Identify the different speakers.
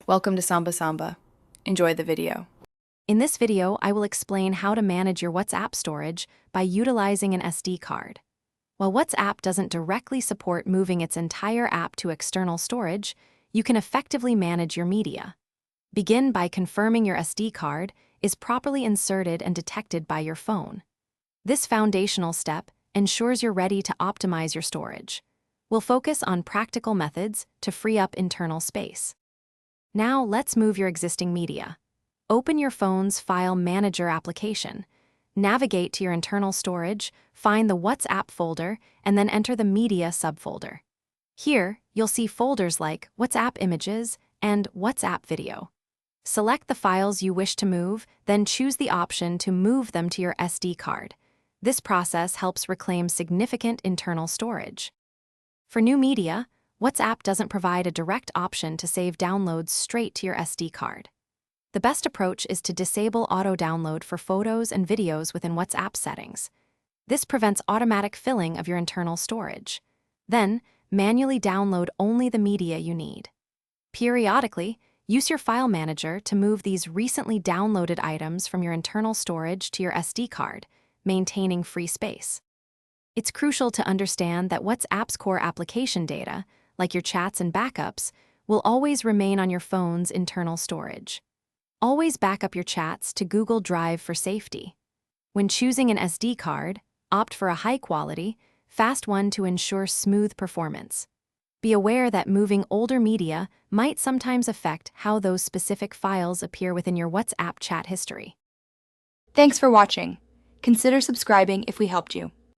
Speaker 1: Welcome to Samba Samba. Enjoy the video.
Speaker 2: In this video, I will explain how to manage your WhatsApp storage by utilizing an SD card. While WhatsApp doesn't directly support moving its entire app to external storage, you can effectively manage your media. Begin by confirming your SD card is properly inserted and detected by your phone. This foundational step ensures you're ready to optimize your storage. We'll focus on practical methods to free up internal space. Now let's move your existing media. Open your phone's File Manager application. Navigate to your internal storage, find the WhatsApp folder, and then enter the Media subfolder. Here, you'll see folders like WhatsApp Images and WhatsApp Video. Select the files you wish to move, then choose the option to move them to your SD card. This process helps reclaim significant internal storage. For new media, WhatsApp doesn't provide a direct option to save downloads straight to your SD card. The best approach is to disable auto-download for photos and videos within WhatsApp settings. This prevents automatic filling of your internal storage. Then, manually download only the media you need. Periodically, use your file manager to move these recently downloaded items from your internal storage to your SD card, maintaining free space. It's crucial to understand that WhatsApp's core application data, like your chats and backups, will always remain on your phone's internal storage. Always back up your chats to Google Drive for safety. When choosing an SD card, opt for a high-quality, fast one to ensure smooth performance. Be aware that moving older media might sometimes affect how those specific files appear within your WhatsApp chat history.
Speaker 3: Thanks for watching. Consider subscribing if we helped you.